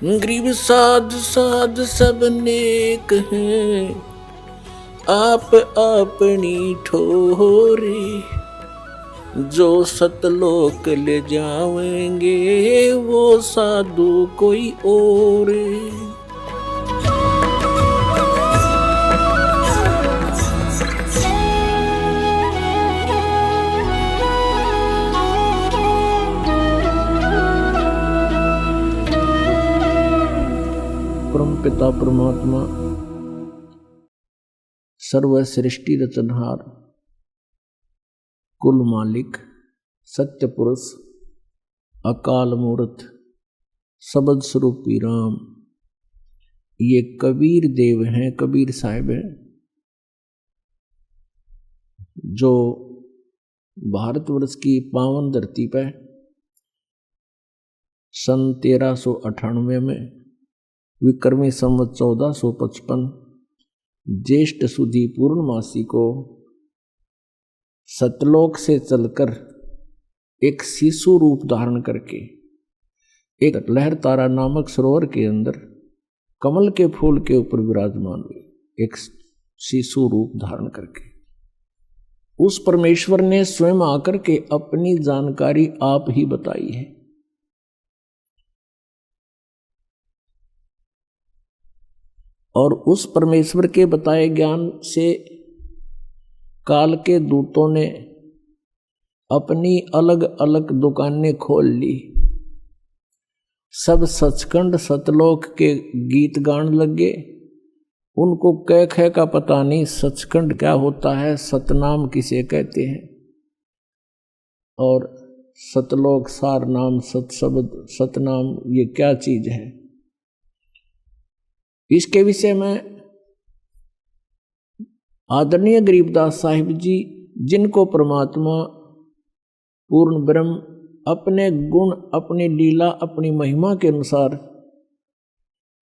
गरीब साध साध सब नेक हैं, आप अपनी ठोरे। जो सतलोक ले जावेंगे वो साधु कोई और। परम पिता परमात्मा सर्व सृष्टि रचनहार कुल मालिक सत्य पुरुष अकाल मूर्त सबद स्वरूपी राम, ये कबीर देव हैं, कबीर साहिब हैं, जो भारतवर्ष की पावन धरती पर सन 1398 में विक्रमी संवत 1455 ज्येष्ठ सुदी पूर्णमासी को सतलोक से चलकर एक शिशु रूप धारण करके एक लहर तारा नामक सरोवर के अंदर कमल के फूल के ऊपर विराजमान हुए। एक शिशु रूप धारण करके उस परमेश्वर ने स्वयं आकर के अपनी जानकारी आप ही बताई है। और उस परमेश्वर के बताए ज्ञान से काल के दूतों ने अपनी अलग अलग दुकानें खोल ली। सब सचखंड सतलोक के गीत गान लगे। उनको कह कह का पता नहीं सचखंड क्या होता है, सतनाम किसे कहते हैं, और सतलोक सार नाम सतशब्द सतनाम ये क्या चीज है। इसके विषय में आदरणीय गरीबदास साहिब जी, जिनको परमात्मा पूर्ण ब्रह्म अपने गुण अपनी लीला अपनी महिमा के अनुसार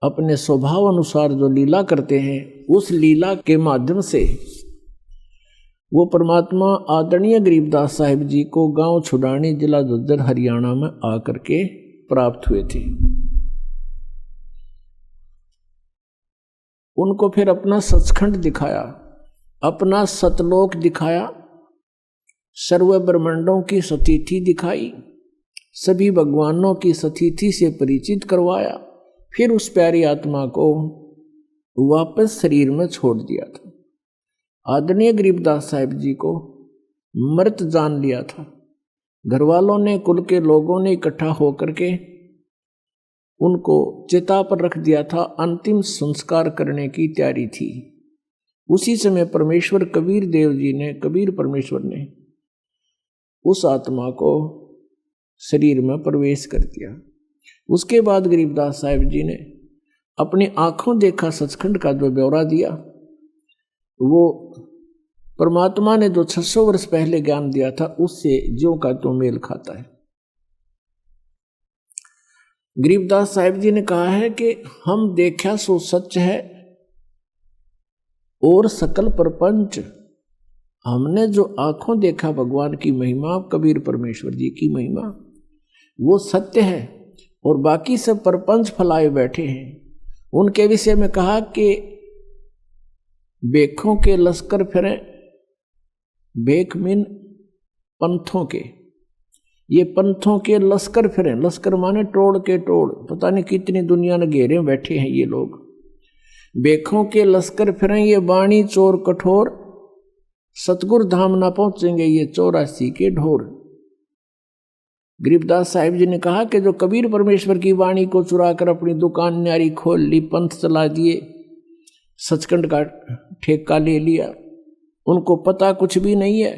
अपने स्वभाव अनुसार जो लीला करते हैं, उस लीला के माध्यम से वो परमात्मा आदरणीय गरीबदास साहिब जी को गांव छुड़ानी जिला झज्जर हरियाणा में आकर के प्राप्त हुए थे। उनको फिर अपना सचखंड दिखाया, अपना सतलोक दिखाया, सर्व ब्रह्मांडों की सतिथि दिखाई, सभी भगवानों की सतिथि से परिचित करवाया। फिर उस प्यारी आत्मा को वापस शरीर में छोड़ दिया था। आदरणीय गरीबदास साहिब जी को मृत जान लिया था। घर वालों ने, कुल के लोगों ने इकट्ठा होकर के उनको चिता पर रख दिया था। अंतिम संस्कार करने की तैयारी थी। उसी समय परमेश्वर कबीर देव जी ने, कबीर परमेश्वर ने उस आत्मा को शरीर में प्रवेश कर दिया। उसके बाद गरीबदास साहिब जी ने अपनी आंखों देखा सचखंड का जो ब्यौरा दिया, वो परमात्मा ने जो 600 वर्ष पहले ज्ञान दिया था उससे ज्यों का त्यों मेल खाता है। गरीबदास साहिब जी ने कहा है कि हम देखा सो सच है और सकल प्रपंच। हमने जो आंखों देखा भगवान की महिमा, कबीर परमेश्वर जी की महिमा, वो सत्य है और बाकी सब प्रपंच फैलाए बैठे हैं। उनके विषय में कहा कि बेखों के लश्कर फिरे, बेख मिन पंथों के, ये पंथों के लश्कर फिरे। लश्कर माने टोड़ के टोड़, पता नहीं कितनी दुनिया ने घेरे बैठे हैं ये लोग। बेखों के लश्कर फिरे ये बाणी चोर कठोर, सतगुर धाम ना पहुंचेंगे ये 84 के ढोर। गरीबदास साहिब जी ने कहा कि जो कबीर परमेश्वर की वाणी को चुरा कर अपनी दुकान न्यारी खोल ली, पंथ चला दिए, सचखंड का ठेका ले लिया, उनको पता कुछ भी नहीं है।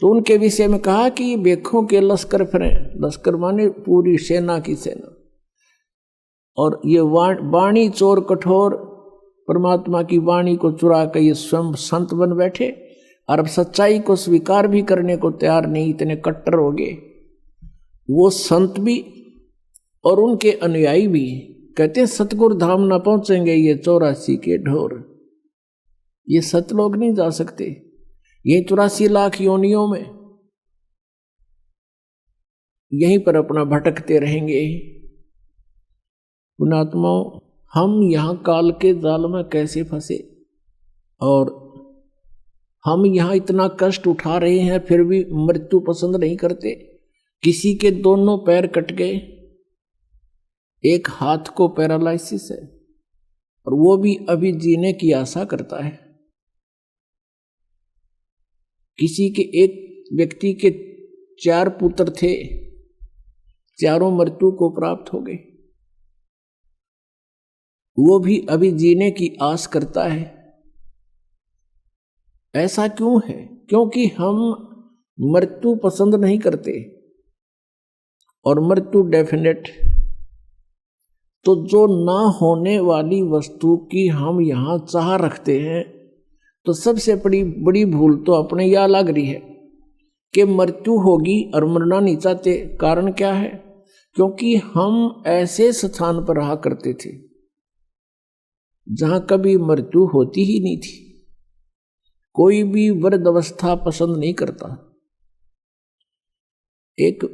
तो उनके विषय में कहा कि ये बेखों के लश्कर फिरे, लश्कर माने पूरी सेना की सेना, और ये वाणी चोर कठोर, परमात्मा की वाणी को चुरा कर ये स्वयं संत बन बैठे और अब सच्चाई को स्वीकार भी करने को तैयार नहीं, इतने कट्टर हो गए। वो संत भी और उनके अनुयायी भी कहते हैं सतगुरु धाम ना पहुंचेंगे ये 84 के ढोर। ये सतलोक नहीं जा सकते, ये 84 लाख योनियों में यहीं पर अपना भटकते रहेंगे। पुण्यात्माओं, हम यहाँ काल के जाल में कैसे फंसे और हम यहाँ इतना कष्ट उठा रहे हैं फिर भी मृत्यु पसंद नहीं करते। किसी के दोनों पैर कट गए, एक हाथ को पैरालाइसिस है और वो भी अभी जीने की आशा करता है। किसी के एक व्यक्ति के 4 पुत्र थे, चारों मृत्यु को प्राप्त हो गए, वो भी अभी जीने की आस करता है। ऐसा क्यों है? क्योंकि हम मृत्यु पसंद नहीं करते और मृत्यु डेफिनेट। तो जो ना होने वाली वस्तु की हम यहां चाह रखते हैं, तो सबसे बड़ी भूल तो अपने यह लग रही है कि मृत्यु होगी और मरना नहीं चाहते। कारण क्या है? क्योंकि हम ऐसे स्थान पर रहा करते थे जहां कभी मृत्यु होती ही नहीं थी। कोई भी वृद्ध अवस्था पसंद नहीं करता। एक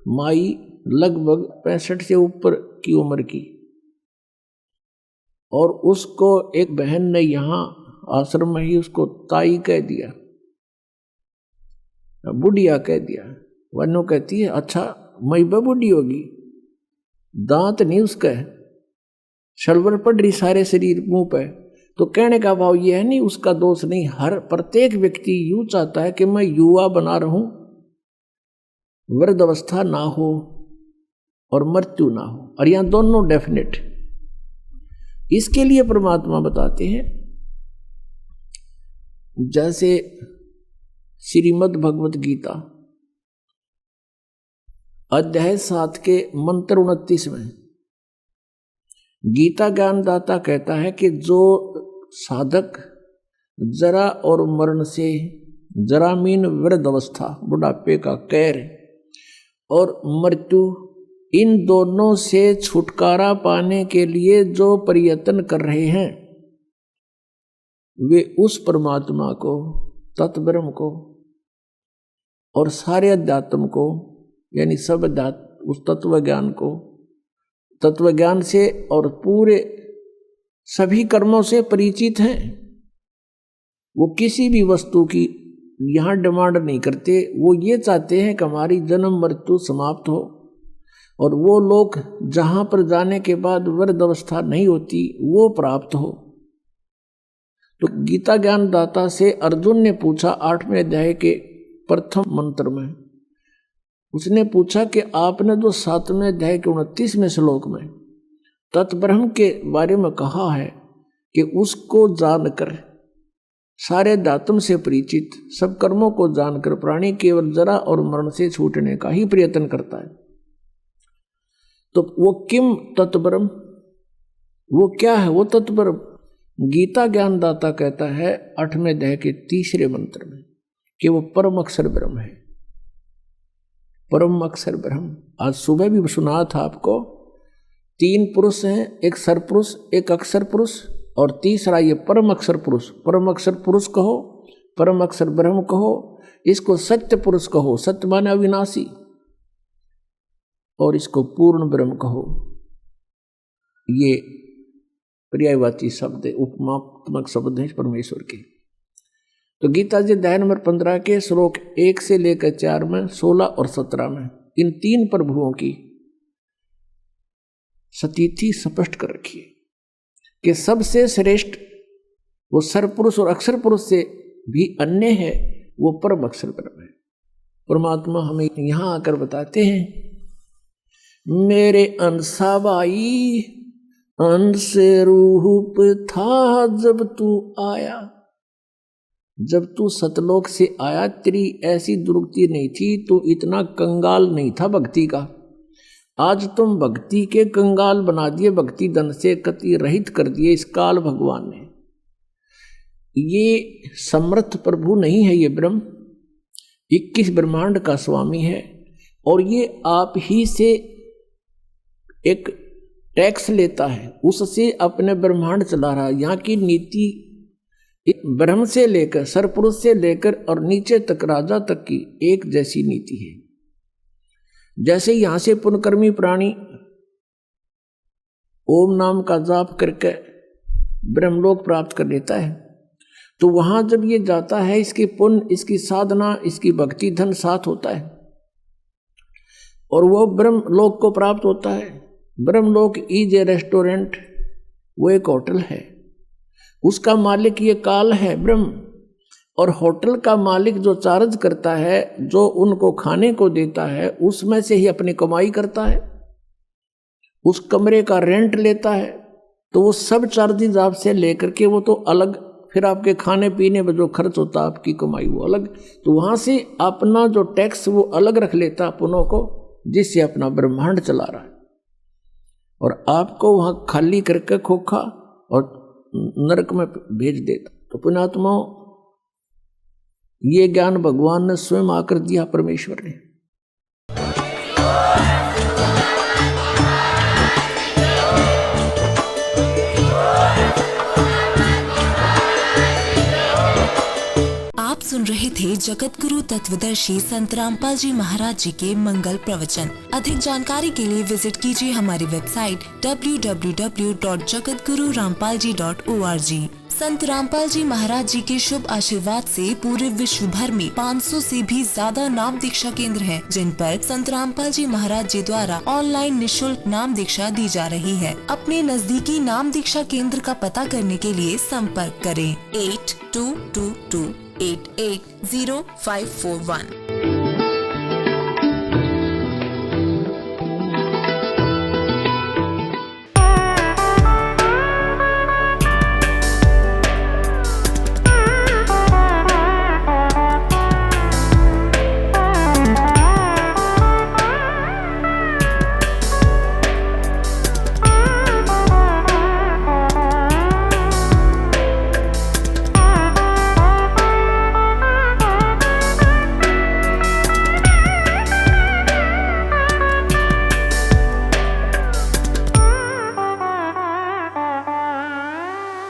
माई लगभग 65 से ऊपर की उम्र की, और उसको एक बहन ने यहां आश्रम में ही उसको ताई कह दिया, बुढ़िया कह दिया। वनो कहती है अच्छा मई बुढ़ी होगी, दांत नहीं उसका, शलवर पड़ रही सारे शरीर मुंह पे। तो कहने का भाव ये है नहीं उसका दोष नहीं, हर प्रत्येक व्यक्ति यूं चाहता है कि मैं युवा बना रहूं, वृद्ध अवस्था ना हो और मृत्यु ना हो, और यहां दोनों डेफिनेट। इसके लिए परमात्मा बताते हैं, जैसे श्रीमद् भगवत गीता अध्याय 7 के मंत्र 29 में गीता ज्ञानदाता कहता है कि जो साधक जरा और मरण से, जरा मीन वृद्ध अवस्था, बुढ़ापे का कहर, और मृत्यु, इन दोनों से छुटकारा पाने के लिए जो प्रयत्न कर रहे हैं, वे उस परमात्मा को, तत्ब्रह्म को और सारे अध्यात्म को, यानी सब अध्यात्म, उस तत्व ज्ञान को, तत्व ज्ञान से और पूरे सभी कर्मों से परिचित हैं। वो किसी भी वस्तु की यहाँ डिमांड नहीं करते। वो ये चाहते हैं कि हमारी जन्म मृत्यु समाप्त हो और वो लोग जहाँ पर जाने के बाद वृद्ध अवस्था नहीं होती वो प्राप्त हो। तो गीता ज्ञान दाता से अर्जुन ने पूछा 8वें अध्याय के प्रथम मंत्र में, उसने पूछा कि आपने जो 7वें अध्याय के 29वें श्लोक में तत्ब्रह्म के बारे में कहा है कि उसको जानकर, सारे दातुम से परिचित, सब कर्मों को जानकर प्राणी केवल जरा और मरण से छूटने का ही प्रयत्न करता है, तो वो किम तत्ब्रह्म, वो क्या है वो तत्ब्रह्म? गीता ज्ञान दाता कहता है 8वें अध्याय के 3रे मंत्र में कि वो परम अक्षर ब्रह्म है। परम अक्षर ब्रह्म, आज सुबह भी सुना था आपको, 3 पुरुष हैं, एक सरपुरुष, एक अक्षर पुरुष और तीसरा ये परम अक्षर पुरुष। परम अक्षर पुरुष कहो, परम अक्षर ब्रह्म कहो, इसको सत्य पुरुष कहो, सत्य माने अविनाशी, और इसको पूर्ण ब्रह्म कहो। ये पर्यायवाची शब्द है, उपमात्मक शब्द है परमेश्वर के। तो गीता जी अध्याय नंबर 15 के श्लोक 1 से लेकर 4 में, 16 और 17 में इन 3 प्रभुओं की स्थिति स्पष्ट कर रखी है कि सबसे श्रेष्ठ वो सरपुरुष और अक्षर पुरुष से भी अन्य है, वो परम अक्षर ब्रह्म है। परमात्मा हमें यहां आकर बताते हैं, मेरे अंशाबाई अंश रूप था जब तू आया, जब तू सतलोक से आया तेरी ऐसी दुर्गति नहीं थी, तू इतना कंगाल नहीं था भक्ति का। आज तुम भक्ति के कंगाल बना दिए, भक्ति धन से कति रहित कर दिए इस काल भगवान ने। ये समर्थ प्रभु नहीं है, ये ब्रह्म 21 ब्रह्मांड का स्वामी है, और ये आप ही से एक टैक्स लेता है, उससे अपने ब्रह्मांड चला रहा है। यहाँ की नीति ब्रह्म से लेकर, सरपुरुष से लेकर और नीचे तक, राजा तक की एक जैसी नीति है। जैसे यहां से पुनकर्मी प्राणी ओम नाम का जाप करके ब्रह्मलोक प्राप्त कर लेता है। तो वहां जब ये जाता है, इसकी पुण्य, इसकी साधना, इसकी भक्ति, धन साथ होता है और वो ब्रह्मलोक को प्राप्त होता है। ब्रह्मलोक इज ए रेस्टोरेंट, वो एक होटल है, उसका मालिक ये काल है ब्रह्म, और होटल का मालिक जो चार्ज करता है, जो उनको खाने को देता है, उसमें से ही अपनी कमाई करता है, उस कमरे का रेंट लेता है। तो वो सब चार्जेज आपसे लेकर के वो तो अलग, फिर आपके खाने पीने में जो खर्च होता है, आपकी कमाई वो अलग, तो वहां से अपना जो टैक्स वो अलग रख लेता अपनों को, जिससे अपना ब्रह्मांड चला रहा है, और आपको वहां खाली करके खोखा और नरक में भेज देता। तो पुण्यात्माओं, ये ज्ञान भगवान ने स्वयं आकर दिया, परमेश्वर ने। आप सुन रहे थे जगत गुरु तत्वदर्शी संत रामपाल जी महाराज जी के मंगल प्रवचन। अधिक जानकारी के लिए विजिट कीजिए हमारी वेबसाइट www.jagatgururampalji.org। संत रामपाल जी महाराज जी के शुभ आशीर्वाद से पूरे विश्व भर में 500 से भी ज्यादा नाम दीक्षा केंद्र हैं, जिन पर संत रामपाल जी महाराज जी द्वारा ऑनलाइन निशुल्क नाम दीक्षा दी जा रही है। अपने नजदीकी नाम दीक्षा केंद्र का पता करने के लिए संपर्क करें 8222880541।